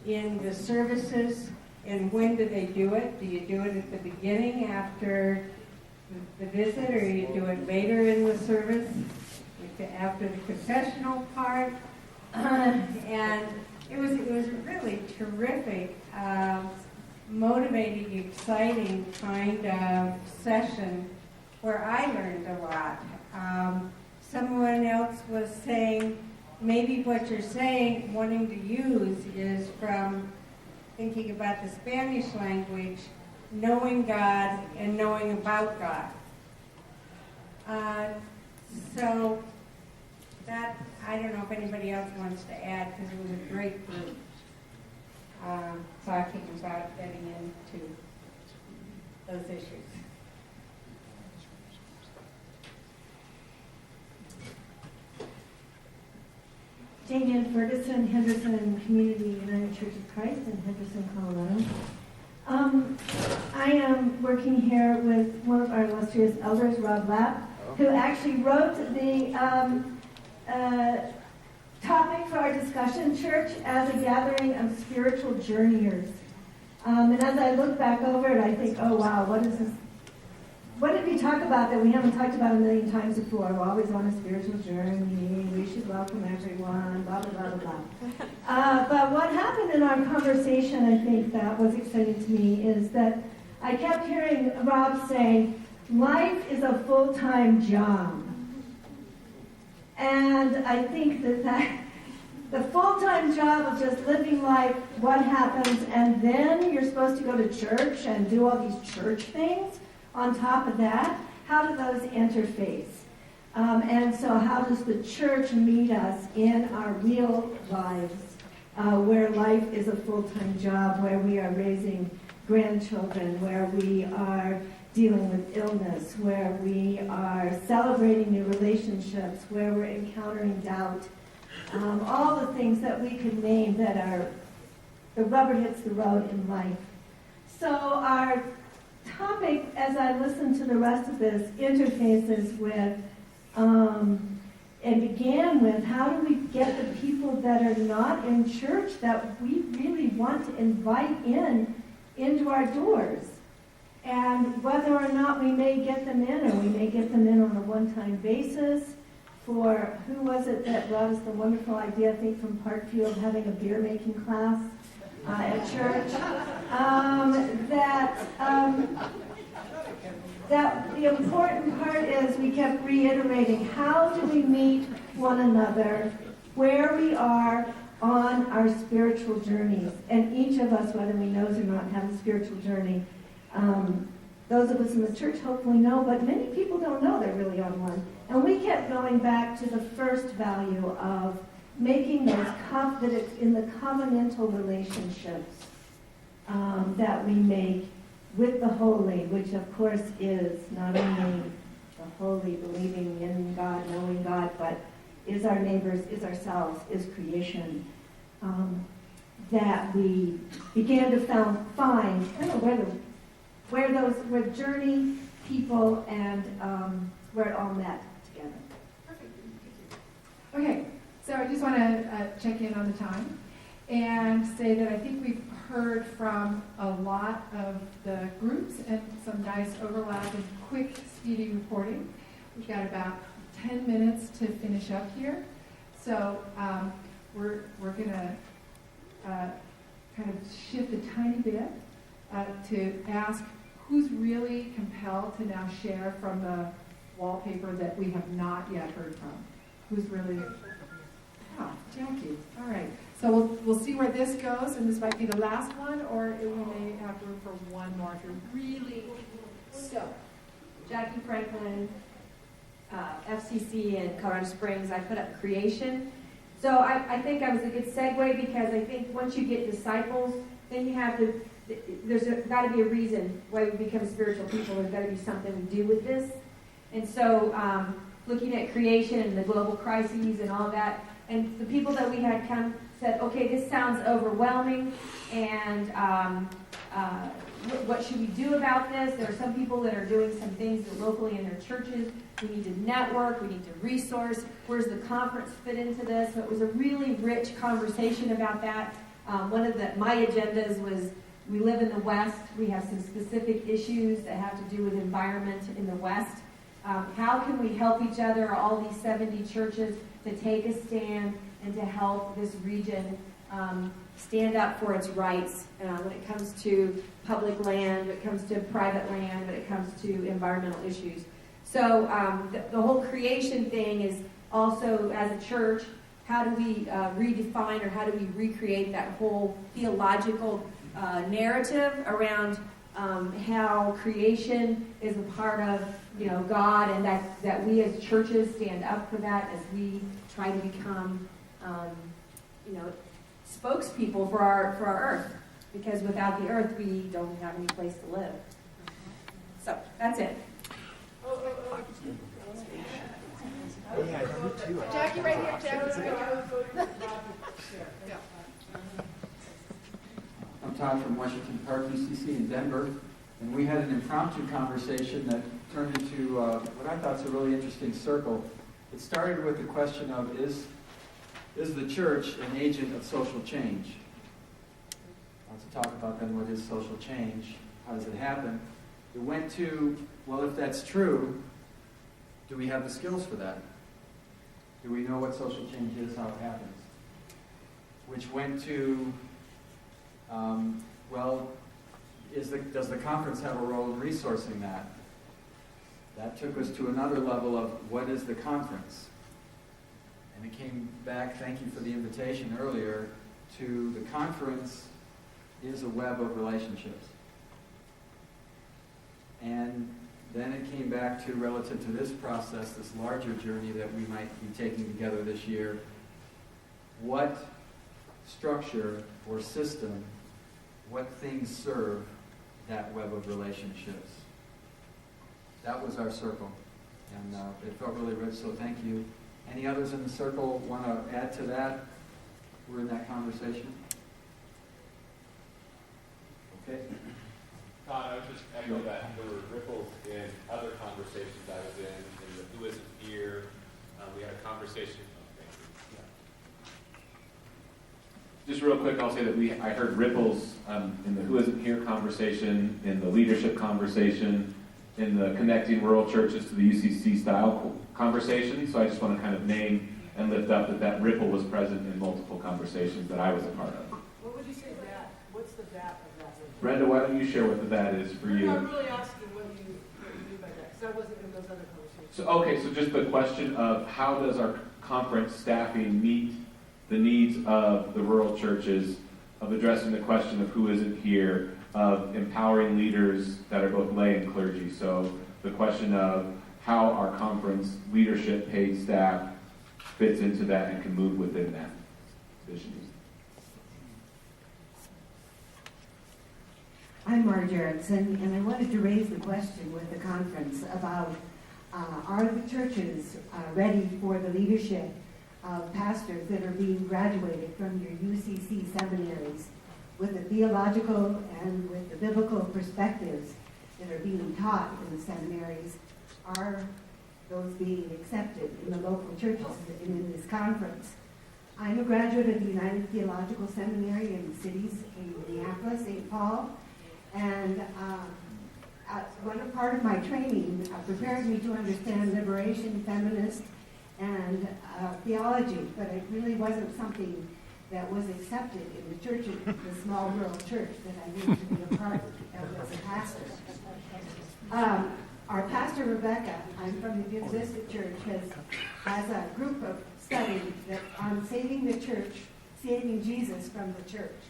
in the services, and when do they do it? Do you do it at the beginning after the visit, or you do it later in the service after the confessional part? And it was really terrific, motivating, exciting kind of session where I learned a lot. Someone else was saying, maybe what you're saying, wanting to use, is from thinking about the Spanish language, knowing God and knowing about God. So that, I don't know if anybody else wants to add, because it was a great group talking about getting into those issues. Jane Ferguson, Henderson Community United Church of Christ in Henderson, Colorado. I am working here with one of our illustrious elders, Rob Lapp, who actually wrote the topic for our discussion, Church as a Gathering of Spiritual Journeyers. And as I look back over it, I think, oh wow, what is this? What did we talk about that we haven't talked about a million times before? We're always on a spiritual journey. We should welcome everyone, blah, blah, blah, blah. But what happened in our conversation, I think, that was exciting to me is that I kept hearing Rob say, life is a full-time job. And I think that the full-time job of just living life, what happens, and then you're supposed to go to church and do all these church things. On top of that, how do those interface? And so how does the church meet us in our real lives, where life is a full-time job, where we are raising grandchildren, where we are dealing with illness, where we are celebrating new relationships, where we're encountering doubt, all the things that we could name that are, the rubber hits the road in life. So our topic, as I listen to the rest of this, interfaces with, and began with, how do we get the people that are not in church that we really want to invite into our doors? And whether or not we may get them in, or we may get them in on a one-time basis. For, who was it that brought us the wonderful idea, I think, from Parkview, having a beer-making class at church? That the important part is we kept reiterating, how do we meet one another where we are on our spiritual journeys? And each of us, whether we know it or not, have a spiritual journey. Those of us in the church hopefully know, but many people don't know they're really on one. And we kept going back to the first value of making those that it's in the covenantal relationships that we make with the holy, which of course is not only the holy, believing in God, knowing God, but is our neighbors, is ourselves, is creation. That we began to find where journey, people, and where it all met together. Okay, so I just want to check in on the time and say that I think we've heard from a lot of the groups and some nice overlap and quick, speedy reporting. We've got about 10 minutes to finish up here. So we're going to kind of shift a tiny bit to ask who's really compelled to now share from the wallpaper that we have not yet heard from. Who's really... Oh, Jackie. All right. So we'll see where this goes, and this might be the last one, or we may have room for one more if you're really... So, Jackie Franklin, FCC in Colorado Springs, I put up creation. So I think I was a good segue because I think once you get disciples, then you have to, there's got to be a reason why we become spiritual people. There's got to be something we do with this. And so looking at creation and the global crises and all that, and the people that we had come said, okay, this sounds overwhelming, and what should we do about this? There are some people that are doing some things locally in their churches. We need to network. We need to resource. Where's the conference fit into this? So it was a really rich conversation about that. One of my agendas was we live in the West. We have some specific issues that have to do with environment in the West. How can we help each other, all these 70 churches, to take a stand and to help this region stand up for its rights when it comes to public land, when it comes to private land, when it comes to environmental issues. So the whole creation thing is also, as a church, how do we redefine or how do we recreate that whole theological narrative around how creation is a part of God, and that we as churches stand up for that as we try to become spokespeople for our earth, because without the earth we don't have any place to live. So that's it. Jackie, right here. Jackie. I'm Todd from Washington Park, UCC in Denver, and we had an impromptu conversation that turned into what I thought is a really interesting circle. It started with the question of, is the church an agent of social change? Lots of talk about then what is social change, how does it happen? It went to, well, if that's true, do we have the skills for that? Do we know what social change is, how it happens? Which went to, does the conference have a role in resourcing that? That took us to another level of what is the conference? And it came back, thank you for the invitation earlier, to the conference is a web of relationships. And then it came back to, relative to this process, this larger journey that we might be taking together this year, what structure or system, what things serve that web of relationships? That was our circle. And it felt really rich, so thank you. Any others in the circle want to add to that? We're in that conversation. Okay. Todd, I would just echo that there were ripples in other conversations I was in the Who Isn't Here. We had a conversation. Just real quick, I'll say that I heard ripples in the Who Isn't Here conversation, in the leadership conversation, in the connecting rural churches to the UCC style conversation. So I just want to kind of name and lift up that ripple was present in multiple conversations that I was a part of. What would you say that? What's the that of that? Brenda, why don't you share what the that is for you? I'm really asking what you mean by that, because I wasn't in those other conversations. So just the question of how does our conference staffing meet the needs of the rural churches, of addressing the question of who isn't here, of empowering leaders that are both lay and clergy. So the question of how our conference leadership, paid staff, fits into that and can move within that vision. I'm Marge Erickson, and I wanted to raise the question with the conference about are the churches ready for the leadership of pastors that are being graduated from your UCC seminaries with the theological and with the biblical perspectives that are being taught in the seminaries? Are those being accepted in the local churches and in this conference? I'm a graduate of the United Theological Seminary in the cities in Minneapolis, St. Paul, and part of my training prepared me to understand liberation, feminist, and theology, but it really wasn't something that was accepted in the church, the small rural church that I needed to be a part of as a pastor. Our pastor, Rebecca, I'm from the Baptist Church, has a group of study on saving the church, saving Jesus from the church.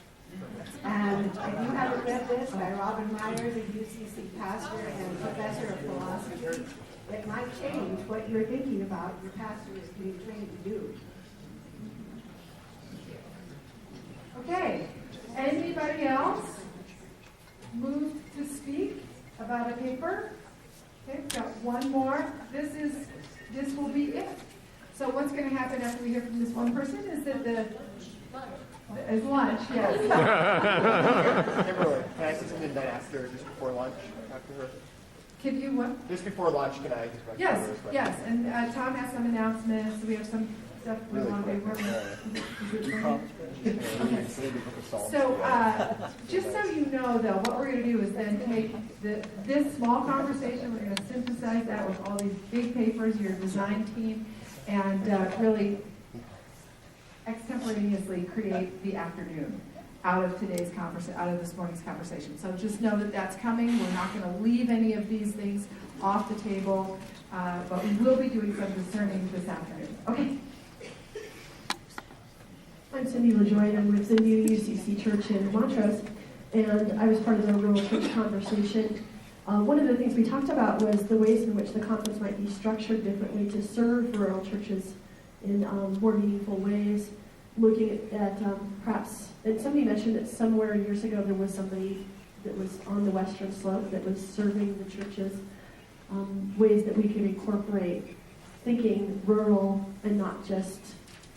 And if you haven't read this, by Robin Myers, a UCC pastor and professor of philosophy, it might change what you're thinking about your pastor is being trained to do. Okay, anybody else moved to speak about a paper? Okay, we've got one more. This will be it. So what's going to happen after we hear from this one person is that is lunch, yes. Kimberly, can I say something then after, just before lunch, after her? Can you what? Just before lunch, can I? Yes, yes. And Tom has some announcements. We have some stuff we want to do. Okay. So just so you know, though, what we're going to do is then take this small conversation, we're going to synthesize that with all these big papers, your design team, and really extemporaneously create the afternoon out of today's conversation, out of this morning's conversation. So just know that that's coming. We're not going to leave any of these things off the table, but we will be doing some discerning this afternoon. Okay. I'm Cindy LaJoy, and I'm with the new UCC Church in Montrose, and I was part of the rural church conversation. One of the things we talked about was the ways in which the conference might be structured differently to serve rural churches in more meaningful ways, looking at perhaps, and somebody mentioned that somewhere years ago there was somebody that was on the Western Slope that was serving the churches, ways that we could incorporate thinking rural and not just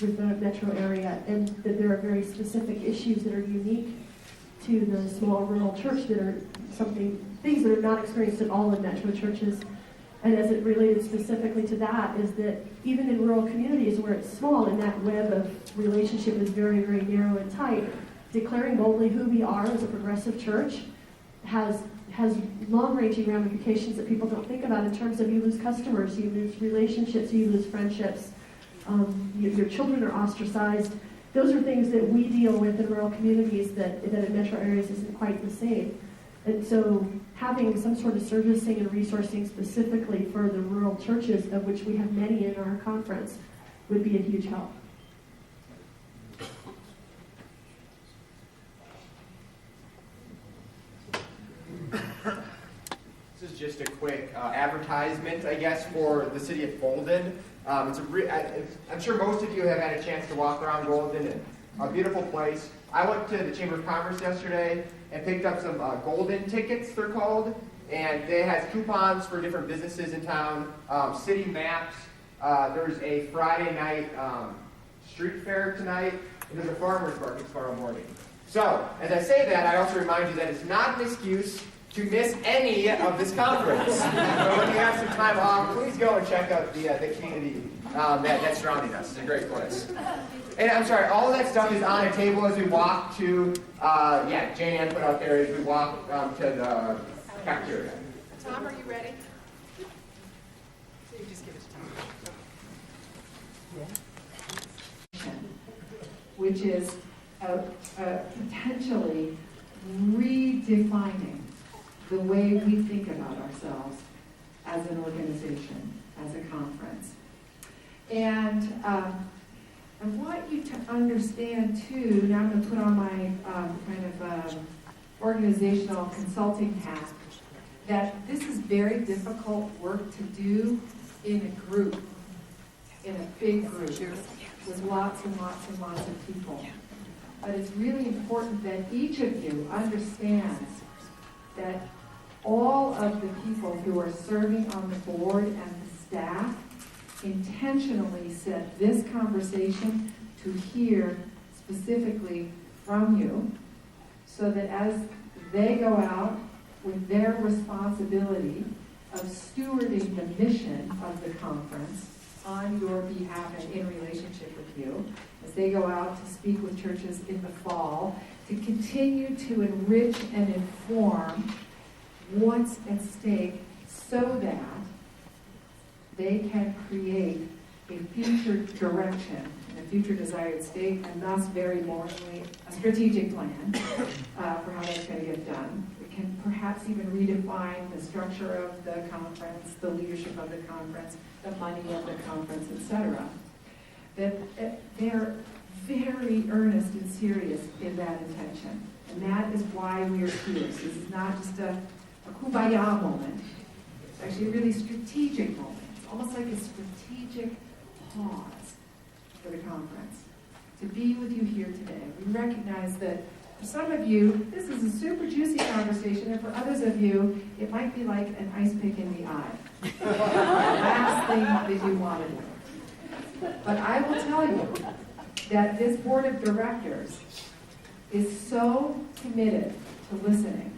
with the metro area, and that there are very specific issues that are unique to the small rural church that are things that are not experienced at all in metro churches. And as it related specifically to that is that even in rural communities where it's small and that web of relationship is very, very narrow and tight, declaring boldly who we are as a progressive church has long-ranging ramifications that people don't think about in terms of you lose customers, you lose relationships, you lose friendships, your children are ostracized. Those are things that we deal with in rural communities that in metro areas isn't quite the same. And so having some sort of servicing and resourcing specifically for the rural churches, of which we have many in our conference, would be a huge help. This is just a quick advertisement, I guess, for the city of Golden. I'm sure most of you have had a chance to walk around Golden, and a beautiful place. I went to the Chamber of Commerce yesterday and picked up some Golden tickets, they're called, and they have coupons for different businesses in town, city maps. There's a Friday night street fair tonight, and there's a farmer's market tomorrow morning. So, as I say that, I also remind you that it's not an excuse to miss any of this conference. So when you have some time off, please go and check out the community that's surrounding us. It's a great place. And I'm sorry, all of that stuff is on a table as we walk to, Jane Ann put out there as we walk to the cafeteria. Tom, are you ready? So you just give us time. Which is potentially redefining the way we think about ourselves as an organization, as a conference. And I want you to understand, too, now I'm going to put on my organizational consulting hat, that this is very difficult work to do in a group, in a big group, with lots and lots and lots of people. But it's really important that each of you understands that all of the people who are serving on the board and the staff intentionally set this conversation to hear specifically from you, so that as they go out with their responsibility of stewarding the mission of the conference, on your behalf and in relationship with you as they go out to speak with churches in the fall, to continue to enrich and inform what's at stake so that they can create a future direction and a future desired state, and thus, very importantly, a strategic plan for how that's going to get done. We can perhaps even redefine the structure of the conference, the leadership of the conference, the money of the conference, etc. That they're very earnest and serious in that intention. And that is why we are here. So this is not just a kumbaya moment. It's actually a really strategic moment. It's almost like a strategic pause for the conference. To be with you here today. We recognize that for some of you, this is a super juicy conversation, and for others of you, it might be like an ice pick in the eye. The last thing that you want to do. But I will tell you that this board of directors is so committed to listening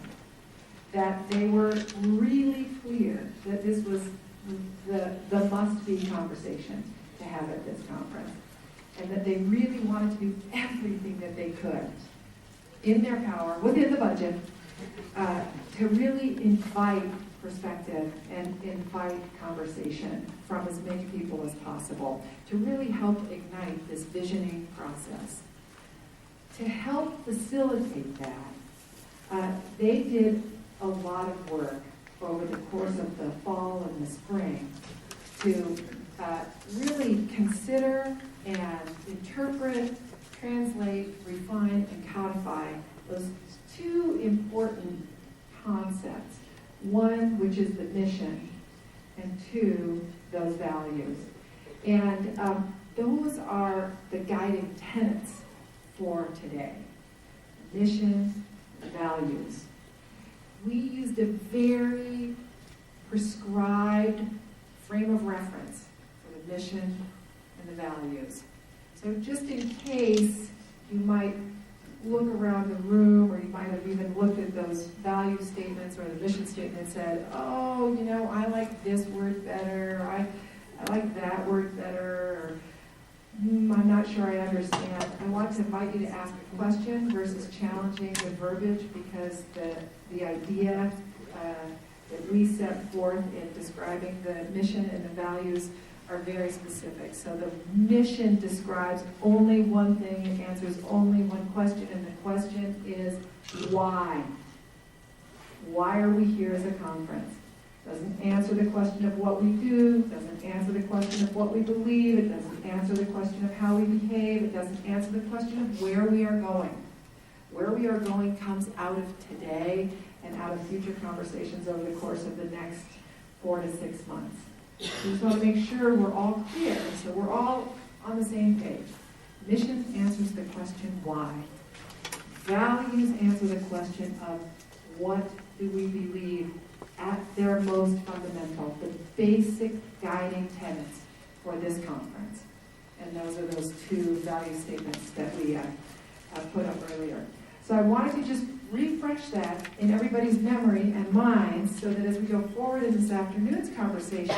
that they were really clear that this was the must-be conversation to have at this conference, and that they really wanted to do everything that they could in their power, within the budget, to really invite perspective and invite conversation from as many people as possible, to really help ignite this visioning process. To help facilitate that, they did a lot of work over the course of the fall and the spring to really consider and interpret, translate, refine, and codify those two important concepts. One, which is the mission, and two, those values. And those are the guiding tenets for today. Mission, and values. We used a very prescribed frame of reference for the mission and the values. So just in case you might look around the room, or you might have even looked at those value statements or the mission statement and said, oh, you know, I like this word better, or I like that word better, or I'm not sure I understand. I want to invite you to ask a question versus challenging the verbiage, because the idea that we set forth in describing the mission and the values are very specific. So the mission describes only one thing, it answers only one question, and the question is why? Why are we here as a conference? Doesn't answer the question of what we do, doesn't answer the question of what we believe, it doesn't answer the question of how we behave, it doesn't answer the question of where we are going. Where we are going comes out of today and out of future conversations over the course of the next 4 to 6 months. We just want to make sure we're all clear, so we're all on the same page. Mission answers the question why. Values answer the question of what do we believe at their most fundamental, the basic guiding tenets for this conference. And those are those two value statements that we put up earlier. So I wanted to just refresh that in everybody's memory and minds, so that as we go forward in this afternoon's conversation,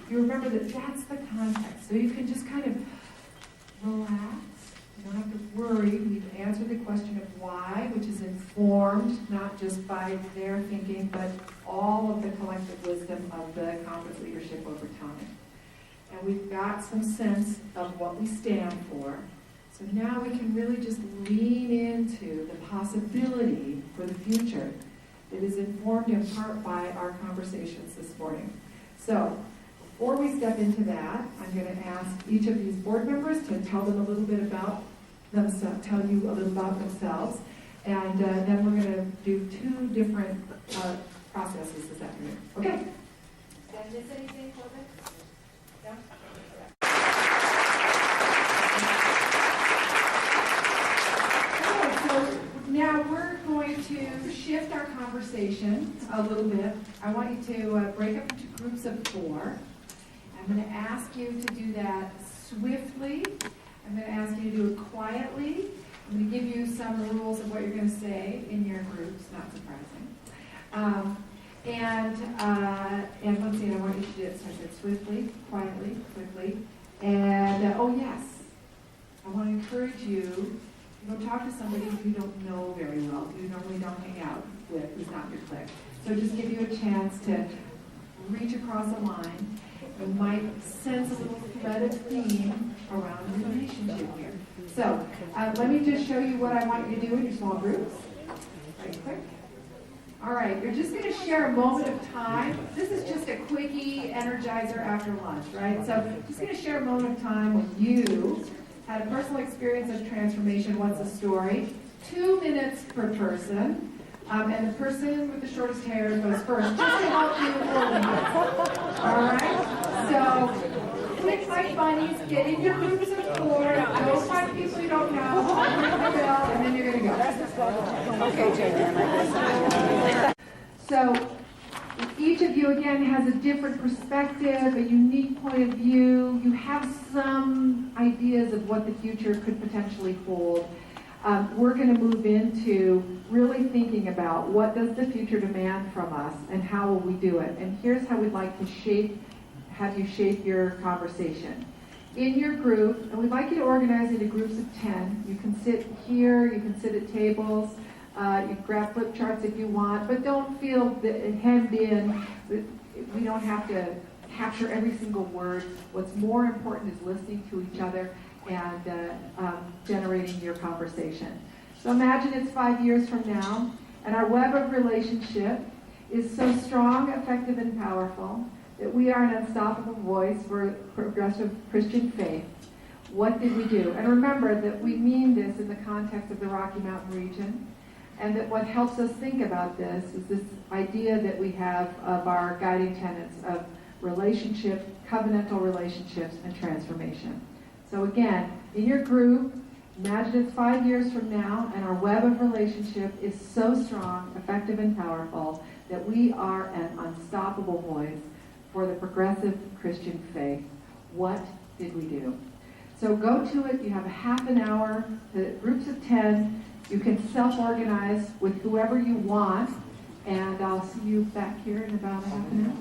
you remember that that's the context. So you can just kind of relax. You don't have to worry. We've answered the question of why, which is informed not just by their thinking, but all of the collective wisdom of the conference leadership over time. And we've got some sense of what we stand for. So now we can really just lean into the possibility for the future that is informed in part by our conversations this morning. So before we step into that, I'm going to ask each of these board members to tell them a little bit about themselves, tell you a little about themselves, and then we're going to do two different processes this afternoon. Okay? Did I miss anything, Corbin? No? Now we're going to shift our conversation a little bit. I want you to break up into groups of 4. I'm going to ask you to do that swiftly. I'm going to ask you to do it quietly. I'm going to give you some rules of what you're going to say in your groups, not surprising. And once again, I want you to do it, so I said swiftly, quietly, quickly. And, oh yes, I want to encourage you, go talk to somebody who you don't know very well, who you normally don't hang out with, who's not your clique. So just give you a chance to reach across a line. You might sense a little thread of theme around the relationship here. So let me just show you what I want you to do in your small groups. Right quick. All right, you're just going to share a moment of time. This is just a quickie energizer after lunch, right? So just going to share a moment of time when you had a personal experience of transformation. What's the story? 2 minutes per person. And the person with the shortest hair goes first, just to help you organize. All right? So, quick like bunnies, get in your groups of 4, go find people you don't know, ring the bell, and then you're going to go. Okay, J.J. So, each of you, again, has a different perspective, a unique point of view. You have some ideas of what the future could potentially hold. We're going to move into really thinking about what does the future demand from us and how will we do it. And here's how we'd like to have you shape your conversation. In your group, and we'd like you to organize into groups of 10. You can sit here, you can sit at tables, you can grab flip charts if you want, but don't feel hemmed in. We don't have to capture every single word. What's more important is listening to each other and generating your conversation. So imagine it's 5 years from now, and our web of relationship is so strong, effective, and powerful that we are an unstoppable voice for progressive Christian faith. What did we do? And remember that we mean this in the context of the Rocky Mountain region, and that what helps us think about this is this idea that we have of our guiding tenets of relationship, covenantal relationships, and transformation. So again, in your group, imagine it's 5 years from now, and our web of relationship is so strong, effective, and powerful that we are an unstoppable voice for the progressive Christian faith. What did we do? So go to it. You have a half an hour, groups of 10. You can self-organize with whoever you want, and I'll see you back here in about a half an hour.